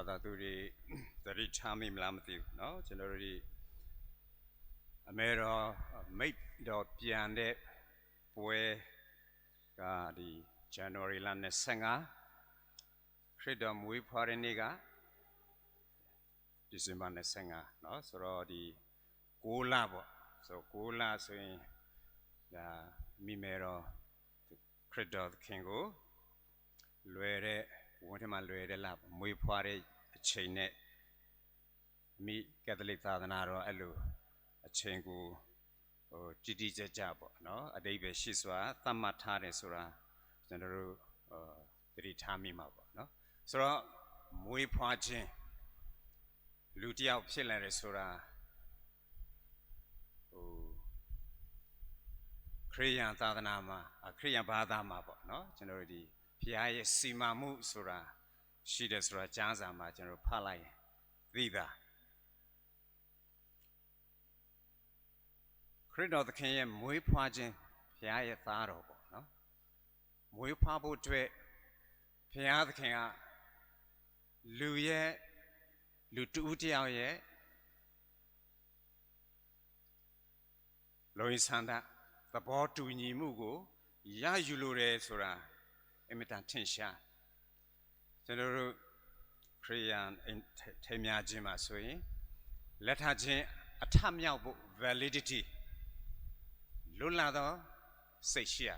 ဘာသာသူတွေသတိထားမိမလားမသိဘူးเนาะကျွန်တော်တို့ဒီအမေတော်မိတ်တော်ပြန်တဲ့ပွဲကဒီ January လ25ခရစ်တော်မွေးဖွားတဲ့နေ့က December 25เนาะဆိုတော့ဒီ6လပေါ့ဆို6လဆိုရင်ဒါမိမေတော်ခရစ်တော်သခင်ကိုလွယ်တဲ့ဝန်ထမ်းမှလွယ်တဲ့လမွေးဖွားတဲ့အချိန်နဲ့မိကက်သလစ်သာသနာတော်အဲ့လိုအချိန်ကိုတိတိကျကျပေါ့နော်အတိတ်ပဲရှိစွာသတ်မှတ်ထားတယ်ဆိုတာကျွန်တော်တို့သတိထားမိမှာပေါ့နော်ဆိုတော့မွေးဖွားခြင်းလူတစ်ယောက်ဖြစ်လာတယ်ဆိုတာခရိယန်သာသနာမှာခရိယန်ဘာသာမှာပေါ့နော်ကျွန်တော်တို့ဒီဘုရားရဲ့စီမံမှုဆိုတာရှိတယ်ဆိုတာကျမ်းစာမှာကျွန်တော်ဖတ်လိုက်ရင်သိတာခရစ်တော်သခင်ရဲ့မွေးဖွားခြင်းဘုရားရဲ့သားတော်ပေါ့နော်မွေးဖွားဖို့အတွက်ဘုရားသခင်ကလူတူဦးတယောက်ရဲ့လောကဆန္ဒသဘောတူညီမှုကိုရယူလိုတယ်ဆိုတာအင်မတန်ထင်ရှားကျွန်တော်တို့ခရိယန်ထေမြခြင်းမှာဆိုရင်လက်ထခြင်းအထမြောက်ဖို့ validity လွတ်လပ်သောစိတ်ရှိရ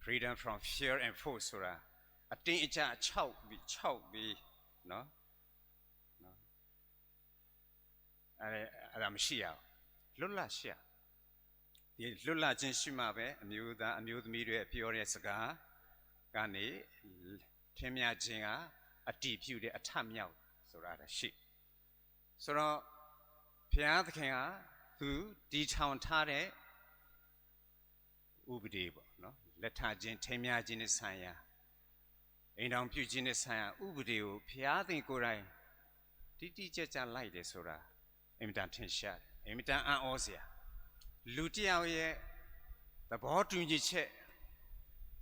freedom from fear and force ဆိုတာအတင်းအကျပ်6ပြီးနော်အဲ့ဒါမရှိရလွတ်လပ်ရှိရဒီလွတ်လပ်ခြင်းရှိမှပဲအမျိုးသားအမျိုးသမီးတွေပြောတဲ့စကားကနေထင်မြခြင်းကအတည်ပြုတဲ့အထမြောက်ဆိုတာရှိဆိုတော့ဘုရားသခင်ကသူတီထောင်ထားတဲ့ဥပဒေပေါ့နော်လက်ထခြင်းထင်မြခြင်းနဲ့ဆိုင်ရာအိမ်တော်ပြုခြင်းနဲ့ဆိုင်ရာဥပဒေကိုဘုရားသခင်ကိုယ်တိုင်တိကျကျလိုက်တယ်ဆိုတာအင်မတန်ထင်ရှားတယ်အင်မတန်အံ့ဩစရာလူတစ်ယောက်ရဲ့သဘောတူညီချက်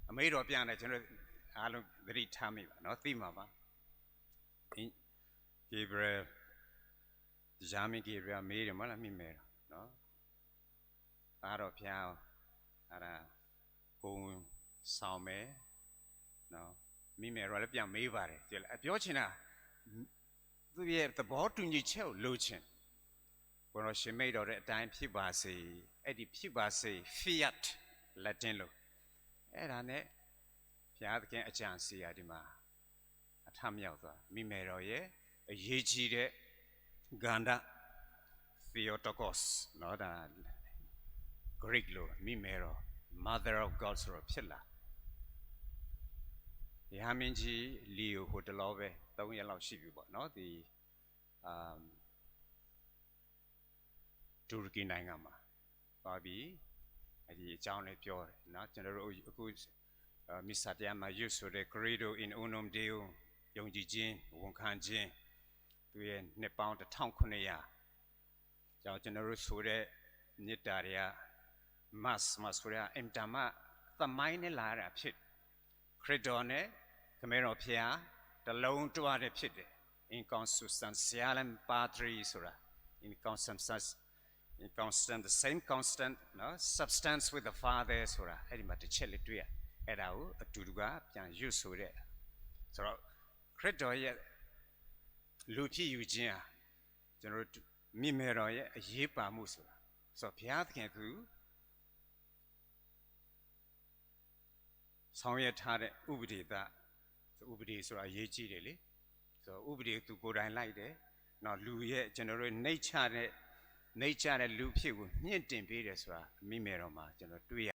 အမေတော်ပြန်တယ်ကျွန်တော်အားလုံးသတိထားမိပါနော်သိမှာပါဂေဘရယ်ဂျာမင်ဂေဘရယ်မေးတယ်မလားမိမယ်နော်သားတော်ဖျားအဲ့ဒါကိုဆောင်မယ်နော်မိမယ်တော့လည်းပြန်မေးပါတယ်ပြောချင်တာသူရဲ့သဘောတူညီချက်ကိုလိုချင်ဘုရားရှင်မိတ်တော်တဲ့အတိုင်းဖြစ်ပါစေအဲ့ဒီဖြစ်ပါစေ fiat လက်တင်လို့အဲ့ဒါနဲ့ဘုရားသခင်အကြံစီရာဒီမှာအထမြောက်သွားမိမယ်တော်ရဲ့အရေးကြီးတဲ့ဂန္ဓ Theotokos နော်ဒါ Greek လို့မိမယ်တော် Mother of God ဆိုတော့ဖြစ်လာဒီဟာမင်းကြီးလီယိုဟိုတလောပဲ3ရက်လောက်ရှိပြီပေါ့နော်ဒီတူရကီနိုင်ငံမှာပါပြီးအဲဒီအကြောင်းလေးပြောတယ်နော်ကျွန်တော်တို့အခုမစ္စတရားမှာရွတ်ဆိုတဲ့ Credo in Unum Deum ယုံကြည်ခြင်းဝန်ခံခြင်းသူရဲ့နှစ်ပေါင်း1900ကြောင့်ကျွန်တော်တို့ဆိုတဲ့မြစ်တာတွေက mass ဆိုတဲ့အင်တာမသမိုင်းနဲ့လာတာဖြစ်ခရစ်တော်နဲ့ခမဲတော်ဖျားတလုံးတွားတဲ့ဖြစ်တယ် inconsubstantialem patri ဆိုတာ inconstant the same constant နော် substance with the father ဆိုတာအဲ့ဒီမှာတစ်ချက်လေးတွေ့ရအဲ့ဒါကိုအတူတူကပြန်ရွတ်ဆိုတဲ့ဆိုတော့ခရစ်တော်ရဲ့လူဖြစ်ယူခြင်းဟာကျွန်တော်တို့မိမေတော်ရဲ့အရေးပါမှုဆိုတာဆိုတော့ဘုရားသခင်ကဆောင်ရွက်ထားတဲ့ဥပဒေဆိုတာအရေးကြီးတယ်လေဆိုတော့ဥပဒေသူကိုယ်တိုင်လိုက်တယ်နောက်လူရဲ့ကျွန်တော်တို့နှိမ့်ချတဲ့လူဖြစ်ကိုမြင့်တင်ပေးတယ်ဆိုတာမိမေတော်မှာကျွန်တော်တွေ့ရ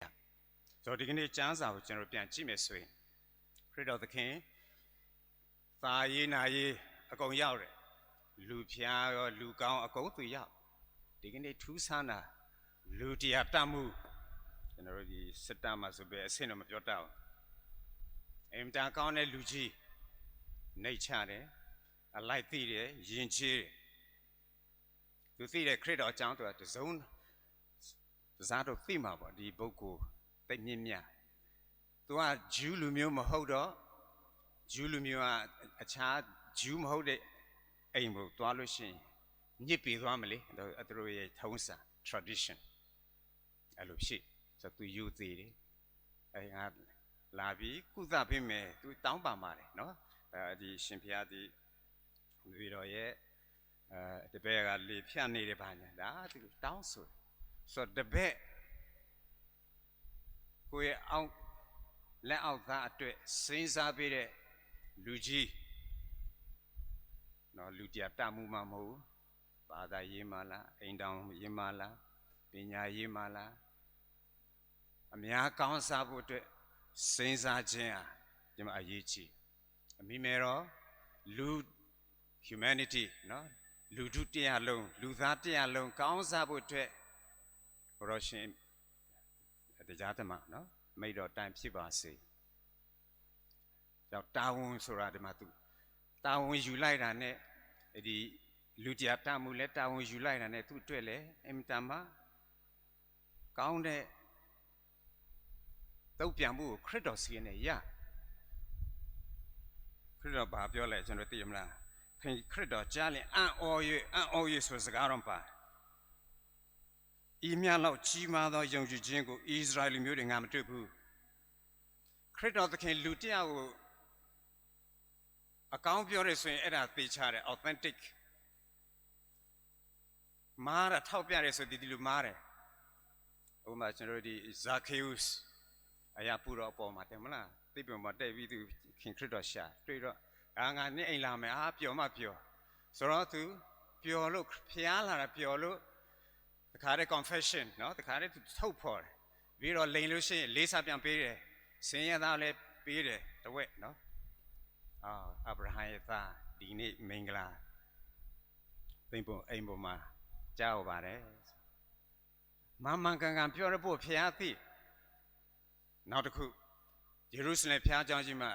ဆိုတော့ဒီကနေ့ကျမ်းစာကိုကျွန်တော်ပြန်ကြည့်မယ်ဆိုရင်ခရစ်တော်သခင်သာရေးနာရေးအကုန်ရောက်တယ်လူဖျားရောလူကောင်းအကုန်သူရောက်ဒီကနေ့ထူးဆန်းတာလူတရားတတ်မှုကျွန်တော်တို့ဒီစစ်တမ်းမှာဆိုပဲအဆင့်တော့မပြောတတ်ဘူးအင်တာကောင်းတဲ့လူကြီးနှိတ်ချတယ်အလိုက်သိတယ်ယဉ်ကျေးတယ်သူသိတဲ့ခရစ်တော်အကြောင်းသူကတစုံတစားတော့သိမှာပေါ့ဒီပုဂ္ဂိုလ်သိမြင့်မြတ်သူကဂျူးလူမျိုးမဟုတ်တော့ဂျူးလူမျိုးကအခြား ဂျူးမဟုတ်တဲ့အိမ်ကိုသွားလို့ရှိရင်ညစ်ပြီးသွားမလဲသူတို့ရဲ့ထုံးစံ tradition အဲ့လိုဖြစ်ဆိုသူယူသေးတယ်အဲ့ငါလာပြီးကုသပေးမယ်သူတောင်းပန်ပါတယ်နော်ဒီရှင်ဖျားဒီပြီးတော့ရဲ့တပည့်ကလေဖြတ်နေတယ်ပါညာဒါသူတောင်းဆိုတပည့်ကိုယ့်ရဲ့အောက်လက်အောက်သားအတွက်စဉ်းစားပေးတဲ့လူကြီးနော်လူတရားတမှုမှမဟုတ်ဘာသာရေးမှလားအိမ်တောင်ရေးမှလားပညာရေးမှလားအများကောင်းစားဖို့အတွက်စဉ်းစားခြင်းဟာဒီမှာအရေးကြီးအမိမဲတော့လူ humanity နော်လူထုတရားလုံးလူသားတရားလုံးကောင်းစားဖို့အတွက်ဘုရားရှင်တရားဓမ္မနော်မိတ်တော်တိုင်ဖြစ်ပါစေကြောင့်တာဝန်ဆိုတာဒီမှာသူတာဝန်ယူလိုက်တာနဲ့ဒီလူတရားတမှုလဲတာဝန်ယူလိုက်တာနဲ့သူ့အတွက်လဲအင်တာမှာကောင်းတဲ့တုတ်ပြန်မှုကိုခရစ်တော်စီနဲ့ရခရစ်တော်ဘာပြောလဲကျွန်တော်သိရမလားခရစ်တော်ကြားရင်အံ့ဩ၍ဆိုစကားတော့ပါဤမြလောက်ကြီးမားသောယုံကြည်ခြင်းကိုဣသရေလမျိုးတွေငါမတွေ့ဘူးခရစ်တော်သခင်လူတရားကိုအကောင်းပြောရဆိုရင်အဲ့ဒါသိချတယ် authentic မားတာထောက်ပြရဲဆိုဒီလိုမားတယ်ဥပမာကျွန်တော်ဒီဇာခေဥစ်အရာပူတော်အပေါ်မှာတယ်မလားသိပ္ပံမှာတက်ပြီးသူခင်ခရစ်တော်ရှာတွေ့တော့ငါနဲ့အိမ်လာမယ်ပျော်မှပျော်ဆိုတော့သူပျော်လို့ဖျားလာတာပျော်လို့တခါတည်း confession နော်တခါတည်းသူထုတ်ဖော်တယ်ပြီးတော့လိန်လို့ရှိရင်လေးစားပြန်ပေးတယ်ဆင်းရဲသားလည်းပေးတယ်တဝက်နော်အာဗြဟံရဲ့သားဒီနေ့မင်္ဂလာသိမ့်ပုံအိမ်ပေါ်မှာကြားဟောပါတယ်မန်ကန်ပြောရဖို့ဖျားသိနောက်တစ်ခုယေရုရှလင်ဖျားเจ้าကြီးမှာ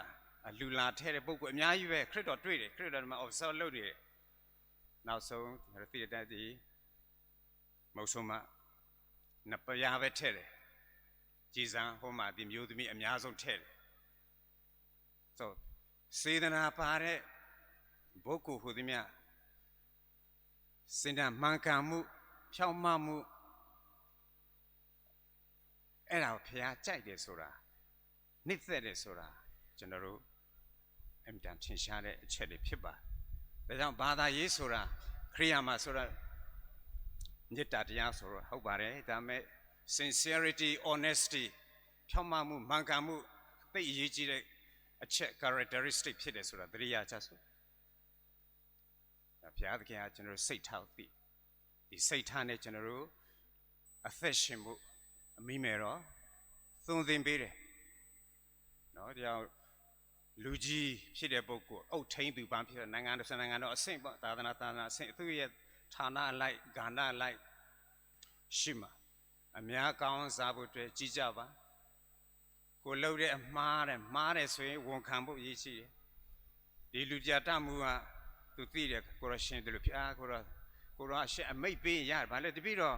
လူလာထဲတဲ့ပုဂ္ဂိုလ်အများကြီးပဲခရစ်တော်တွေ့တယ်ခရစ်တော်မှာ observe လုပ်တယ်နောက်ဆုံးသိတဲ့တည်းမုတ်ဆုံးမနှစ်ပရားပဲထဲတယ်ကြည်စံဟိုမှာဒီမျိုးသမီးအများဆုံးထဲတယ်ဆိုစေတနာပါတဲ့ပုဂ္ဂိုလ်ဟူသည်မြစင်တမှန်ကန်မှုဖြောင့်မတ်မှုအဲ့ဒါကိုဖျားကြိုက်တယ်ဆိုတာနှိမ့်သက်တယ်ဆိုတာကျွန်တော်တို့အမြဲတမ်းထင်ရှားတဲ့အချက်တွေဖြစ်ပါဒါကြောင့်ဘာသာရေးဆိုတာခရိယာမှာဆိုတာမေတ္တာတရားဆိုတော့ဟုတ်ပါတယ်ဒါပေမဲ့ sincerity honesty ဖြောင့်မတ်မှုမှန်ကန်မှုသိအရေးကြီးတဲ့အချက် characteristic ဖြစ်တယ်ဆိုတာသတိရကြစို့ဘုရားသခင်ကကျွန်တော်စိတ်ထားသိဒီစိတ်ထားနဲ့ကျွန်တော်တို့အသက်ရှင်မှုအမိမယ်တော့သုံးသင်ပေးတယ်နော်တရားလူကြီးဖြစ်တဲ့ပုဂ္ဂိုလ်အုတ်ထိန်သူပန်းဖြစ်တဲ့နိုင်ငံတော်အဆင့်ပေါ့သာသနာအဆင့်သူရဲ့ဌာနအလိုက်ဂန္ဓအလိုက်ရှိမှာအများကောင်းစားဖို့အတွက်ကြီးကြပါကိုလှုပ်တဲ့အမှားတယ်ဆိုရင်ဝန်ခံဖို့ရည်ရှိတယ်ဒီလူကြတမှုကသူသိတယ်ကိုရရှင်တယ်လို့ဖျားကိုရရှက်အမိတ်ပေးရတယ်ဗာလေတပိတော့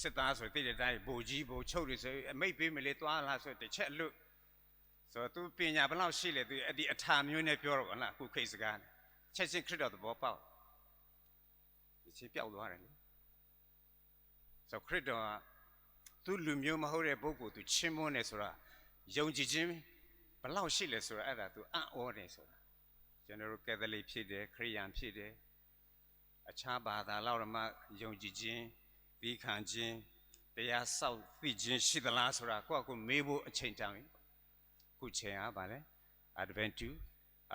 စစ်သားဆိုသိတဲ့အတိုင်းဘိုလ်ကြီးဘိုလ်ချုပ်တွေဆိုအမိတ်ပေးမလေသွားလားဆိုတစ်ချက်လွတ်ဆိုသူပညာဘယ်လောက်ရှိလဲသူအဲ့ဒီအထာမျိုးနဲ့ပြောတော့ဟုတ်လားခုခိတ်စကားချက်ချင်းခရစ်တော်သဘောပေါက်ဒီချင်းပြောက်သွားတယ်လေဆိုခရစ်တော်ကသူလူမျိုးမဟုတ်တဲ့ပုဂ္ဂိုလ်သူချင်းမွန်းတယ်ဆိုတာယုံကြည်ခြင်းဘယ်လောက်ရှိလဲဆိုတာအဲ့ဒါသူအံ့ဩတယ်ဆိုတာကျွန်တော်တို့ကက်သလစ်ဖြစ်တယ်ခရစ်ယာန်ဖြစ်တယ်အခြားဘာသာလောက်မှယုံကြည်ခြင်းဒီခံခြင်းတရားဆောက်သိခြင်းရှိသလားဆိုတာကိုယ့်အကူမေးဖို့အချိန်တန်ပြီခုချိန်အားပါလေ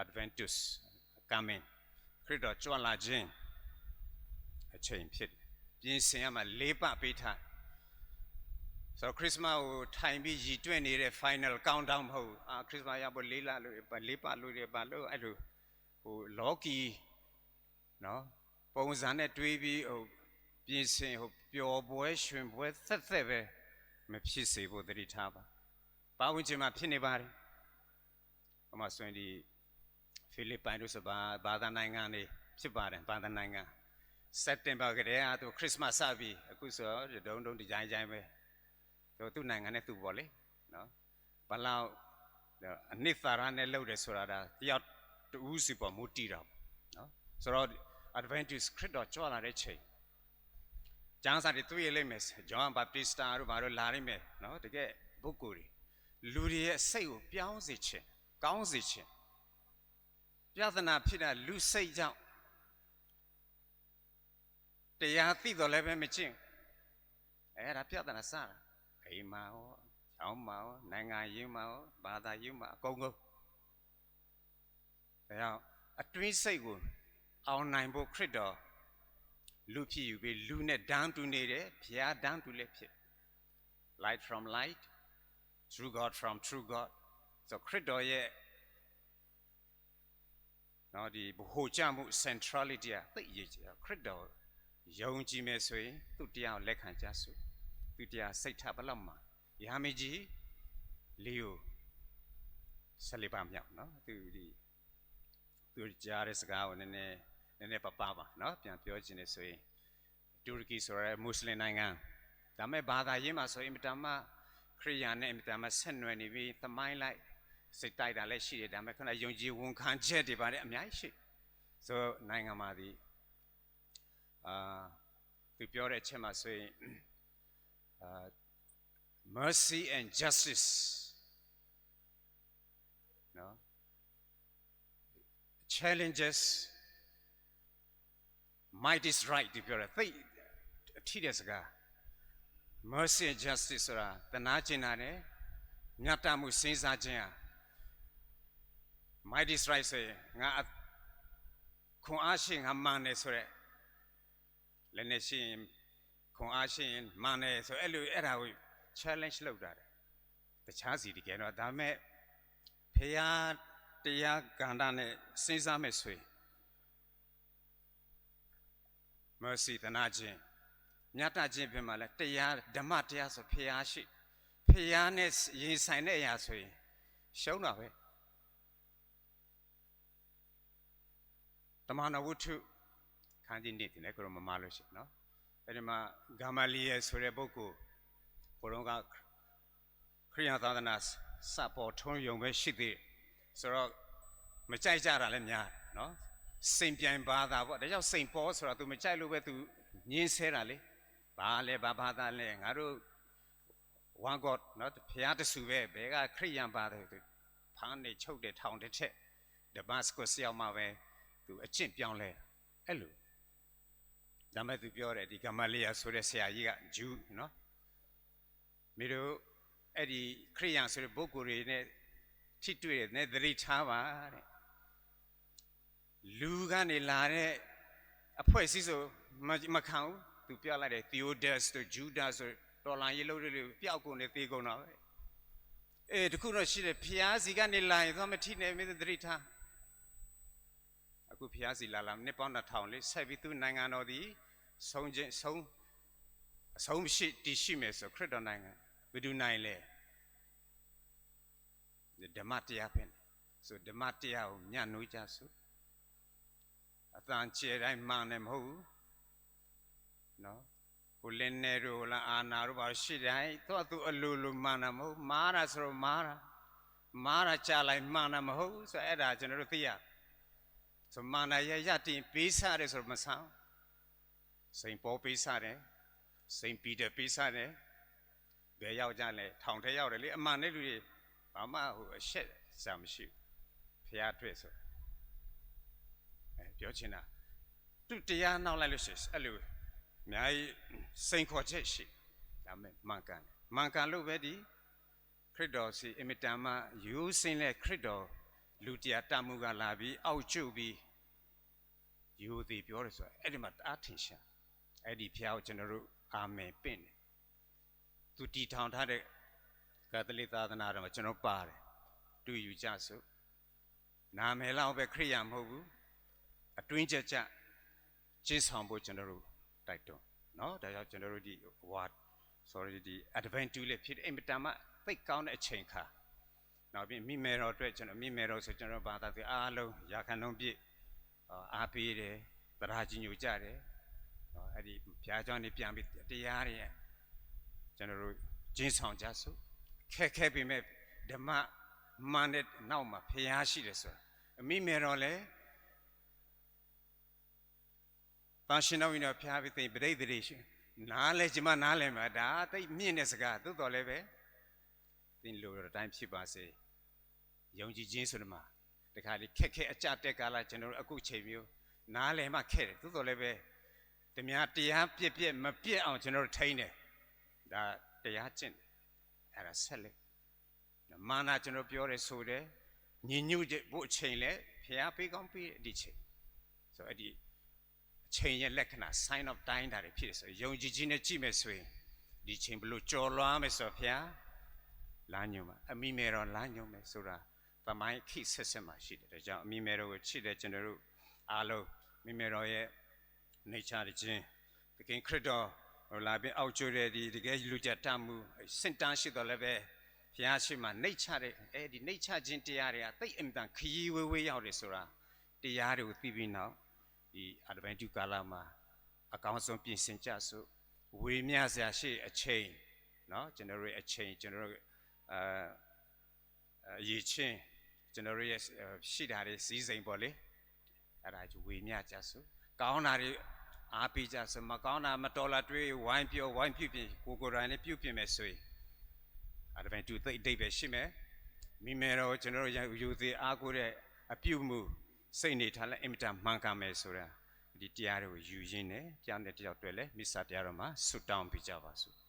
Adventus coming ခရစ်တော်ကြွလာခြင်းအချိန်ဖြစ်ပြင်ဆင်ရမှာ၄ပတ်ပေးထားဆိုတော့ခရစ်စမတ်ကိုထိုင်ပြီးရည်တွက်နေတဲ့ final countdown မဟုတ်ခရစ်စမတ်ရောက်ဖို့၄ပတ်လို့ပါလို့အဲ့လိုဟိုလော်ကီနော်ပုံစံနဲ့တွေးပြီးဟိုပြင်ဆင်ဟိုပျော်ပွဲရွှင်ပွဲသက်ပဲမဖြစ်စေဖို့တတိထားပါပါဝင်ခြင်းမှာဖြစ်နေပါတယ်အမဆွေဒီဖိလစ်ပိုင်တို့ဆိုဘာသာနိုင်ငံတွေဖြစ်ပါတယ်ဘာသာနိုင်ငံစက်တင်ဘာကတည်းကသူခရစ်စမတ်စပြီအခုဆိုဒုံဒီဇိုင်းပဲသူနိုင်ငံနဲ့သူပေါ့လေနော်ဘလောက်အနှစ်သာရနဲ့လုပ်တယ်ဆိုတာဒါတယောက် တူးစီပေါ်မူတီတော့နော်ဆိုတော့ Adventist ခရစ်တော်ကြွလာတဲ့ချိန်ကျမ်းစာတွေတွေ့ရလိမ့်မယ်ဂျွန်ဘပ်တစ်စတာတို့ဘာလို့လာနိုင်မယ်နော်တကယ်ပုဂ္ဂိုလ်တွေလူတွေရဲ့စိတ်ကိုပြောင်းစေခြင်းကောင်းစေခြင်းပြဿနာဖြစ်တဲ့လူစိတ်ကြောင့်တရားသိတော်လည်းပဲမကျင့်အဲ့ဒါပြဿနာစတာအိမ်မှာရောချောင်းမှာရောနိုင်ငံရေးမှာရောဘာသာရေးမှာအကုန်ကုန်ဒါကြောင့်အတွင်းစိတ်ကိုအောင်နိုင်ဖို့ခရစ်တော်လူဖြစ်ယူပြီးလူနဲ့ဒန်းတူနေတယ်ဘုရားဒန်းတူလည်းဖြစ် light from light true God from true God so ခရစ်တော်ရဲ့နော်ဒီဘ ਹੁ ကြမှု centrality ကသိအရေးကြီးတယ်ခရစ်တော်ယုံကြည်မယ်ဆိုရင်သူတရားကိုလက်ခံကြစို့သူတရားစိတ်ထားဘလောက်မှာယာမကြီးလီယိုဆက်လေးပါမြောက်နော်သူကြားတဲ့စကားကိုနည်းနည်းပါနော်ပြန်ပြောချင်တယ်ဆိုရင်တူရကီဆိုရဲမွတ်စလင်နိုင်ငံဒါမဲ့ဘာသာရေးမှာဆိုရင်အင်မတန်မှခရိယာနဲ့အင်မတန်မှဆက်နွယ်နေပြီးသမိုင်းလိုက်စိတ်တိုက်တာလည်းရှိတယ်ဒါမဲ့ခုနယုံကြည်ဝန်ခံချက်တွေပါတယ်အများကြီးရှိဆိုနိုင်ငံမှာဒီသူပြောတဲ့အချက်မှာဆိုရင်mercy and justice နော် challenges might is right ဒီပြောရသိအထီးတဲ့စကား mercy and justice ဆိုတာတနာကျင်တာနဲ့ညတ်တမှုစဉ်းစားခြင်းဟာ might is right ဆိုရင်ငါခွန်အားရှိငါမှန်တယ်ဆိုရက်လည်းနဲ့ရှိရင်ခွန်အားရှိရင်မှန်တယ်ဆိုအဲ့ဒါကို challenge လုပ်တာတယ်တခြားစီတကယ်တော့ဒါမဲ့ဖရာတရားကန္တာနဲ့စဉ်းစားမယ်ဆိုရင် mercy တနာခြင်းမြတ်တခြင်းပြင်မှာလဲတရားဓမ္မတရားဆိုဖရာရှိဖရာနဲ့ရင်ဆိုင်တဲ့အရာဆိုရင်ရှုံးတာပဲတမန်တော်ဝတ္ထုခန်းကြီးနေတယ်လေကိုရမမလို့ရှိနော်အဲ့ဒီမှာဂါမာလီယယ်ဆိုတဲ့ပုဂ္ဂိုလ်ဘုရောကခရိယသာသနာစပေါ်ထွန်းယုံပဲရှိသေးဆိုတော့မကြိုက်ကြတာလည်းများနော်စိန်ပြိုင်ဘာသာပေါ့ဒါကြောင့်စိန်ပေါ်ဆိုတာ तू မကြိုက်လို့ပဲ तू ညင်းဆဲတာလေဘာလဲဘာသာလဲငါတို့ one god နော်ဘုရားတဆူပဲဘယ်ကခရိယံဘာသာ तू ဖမ်းနေချုပ်တယ်ထောင်တဲ့ထက်ဒမတ်စကောရောက်မှာပဲ तू အကျင့်ပြောင်းလဲအဲ့လိုဒါမဲ့ तू ပြောတယ်ဒီဂါမာလီယာဆိုတဲ့ဆရာကြီးကဂျူးနော်မိတို့အဲ့ဒီခရိယံဆိုတဲ့ပုဂ္ဂိုလ်တွေနဲ့ထိတွေ့တယ်နဲ့သတိထားပါတဲ့လူကနေလာတဲ့အဖွဲ့အစည်းဆိုမခံဘူးသူပြောလိုက်တယ် Theodas တို့ Judas တို့တော်လန်ရေးလို့တွေပျောက်ကုန်နေသေးကုန်တော့ပဲတခုတော့ရှိတယ်ဖျားစီကနေလာရင်သွားမထိနဲ့မင်းသတိထားအခုဖျားစီလာနှစ်ပေါင်း1000လေးဆက်ပြီးသူနိုင်ငံတော်ဒီဆုံးမရှိတည်ရှိမယ်ဆိုခရစ်တော်နိုင်ငံဘယ်သူနိုင်လဲဓမ္မတရားပဲဆိုဓမ္မတရားကိုညှနှိုးကြစို့အတန်ကျဲတိုင်းမှန်တယ်မဟုတ်ဘူးနော်ကိုလင်းနေတို့လားအာနာတို့ပါရှိတိုင်းသူအလိုမှန်တာမဟုတ်မားတာဆိုတော့မားတာကြားလိုက်မှန်တာမဟုတ်ဆိုအဲ့ဒါကျွန်တော်တို့သိရဆိုမှန်တာရတင်ပေးစားတယ်ဆိုတော့မဆန်းစိန်ပေါ်ပေးစားတယ်စိန်ပီတာပေးစားတယ်ဘယ်ရောက်ကြလဲထောင်ထဲရောက်တယ်လေအမှန်နဲ့လူတွေဘာမှဟိုအရှက်စာမရှိဘူးဖျားတွေ့ဆိုပြောချင်တာသူတရားနောက်လိုက်လို့ရှိရင်အဲ့လိုအများကြီးစိန်ခေါ်ချက်ရှိဒါမဲ့မှန်ကန်လို့ပဲဒီခရစ်တော်စီအမတန်မှယူစင်းတဲ့ခရစ်တော်လူတရားတမှုကလာပြီးအောက်ကျုပ်ပြီးယူသည်ပြောတယ်ဆိုအဲ့ဒီမှာတအားထင်ရှားအဲ့ဒီဖျားကိုကျွန်တော်တို့အာမင်ပင့်တယ်သူတည်ထောင်ထားတဲ့ကက်သလစ်သာသနာတော်မှာကျွန်တော်ပါတယ်တူယူကြစို့နာမည်လောက်ပဲခရိယာမဟုတ်ဘူးအတွင်းကြကျင်းဆောင်ဖို့ကျွန်တော်တို့တိုက်တွန်းနော်ဒါကြောင့်ကျွန်တော်တို့ဒီ ဒီ adventure လေးဖြစ်အင်မတန်မှသိကောင်းတဲ့အချိန်ခါနောက်ပြီးမိမယ်တော်အတွက်ကျွန်တော်မိမယ်တော်ဆိုကျွန်တော်ဘာသာသူအားလုံးရာခံလုံးပြည့်အားပေးတယ်တရားကြီးညိုကြတယ်အဲ့ဒီဘုရားကျောင်းနေပြန်ပြီးတရားတွေကျွန်တော်တို့ကျင်းဆောင်ကြစို့ခက်ပြီးမဲ့ဓမ္မမှန်တဲ့နောက်မှာဖျားရှိတယ်ဆိုတာ အမိမေတော်လဲပါရှင်တော်ရင်တော့ဖျားပြီးသိပရိသေရှင်နားလဲကျမနားလဲမှာဒါသိမြင့်တဲ့စကားသို့တော်လည်းပဲသင်လိုတော့တိုင်းဖြစ်ပါစေယုံကြည်ခြင်းဆိုတော့မှတခါလေခက်ခဲအကြတက်ကာလကျွန်တော်တို့အခုချိန်မျိုးနားလဲမှခက်တယ်သို့တော်လည်းပဲတမန်တရားပြက်မပြက်အောင်ကျွန်တော်တို့ထိန်းတယ်ဒါတရားကျင့်အဲ့ဒါဆက်လက်မာနာကျွန်တော်ပြောတယ်ဆိုတယ်ညဉ့်ညွတ်ဖို့အချိန်လဲဖျားပေးကောင်းပေးဒီချိန်ဆိုအဲ့ဒီအချိန်ရဲ့လက္ခဏာ sign of time တာတွေဖြစ်တယ်ဆိုယုံကြည်ခြင်းနဲ့ကြည့်မယ်ဆိုရင်ဒီချိန်ဘလို့ကြော်လွှားမယ်ဆိုဖျားလမ်းညွှန်မှာအမိမေတော်လမ်းညွှန်မယ်ဆိုတာသမိုင်းခိဆက်ဆက်မှာရှိတယ်ဒါကြောင့်အမိမေတော်ကိုချစ်တဲ့ကျွန်တော်တို့အားလုံးမိမေတော်ရဲ့နေချတဲ့ခြင်းသခင်ခရစ်တော်လာပြီးအောက်ကျတဲ့ဒီတကယ်လူကြတတ်မှုစင်တန်းရှိတော်လည်းပဲဘုရားရှိခိုးနှိတ်ချတဲ့အဲဒီနှိတ်ချခြင်းတရားတွေကသိအင်တန်ခရီးဝေးရောက်တယ်ဆိုတာတရားတွေကိုသိပြီးနောက်ဒီအဒဗန်တူကာလာမှာအကောင်းဆုံးပြင်ဆင်ကြစို့ဝေမျှစရာရှိအချိန်เนาะကျွန်တော်တို့အချိန်ကျွန်တော်တို့အရေးချင်းကျွန်တော်တို့ရဲ့ရှိတာတွေစီးစိမ်ပေါ့လေအဲ့ဒါကြီးဝေမျှကြစို့ကောင်းတာတွေအားပေးကြစို့မကောင်းတာမတော်လာတွေးဝိုင်းပြောဝိုင်းပြုပြင်ကိုယ်တိုင်လည်းပြုပြင်မယ်ဆိုရင်အဲ့ဒါပဲသူသိပဲရှိမယ်မိမေတော်ကျွန်တော်တို့ယူသေးအားကိုးတဲ့အပြုမှုစိတ်နေထားလဲအင်မတန်မှန်ကန်မယ်ဆိုတာဒီတရားတွေကိုယူရင်းနဲ့ကြားတဲ့တယောက်တွေ့လဲမိစ္ဆာတရားတော်မှာဆွတောင်းပြကြပါစို့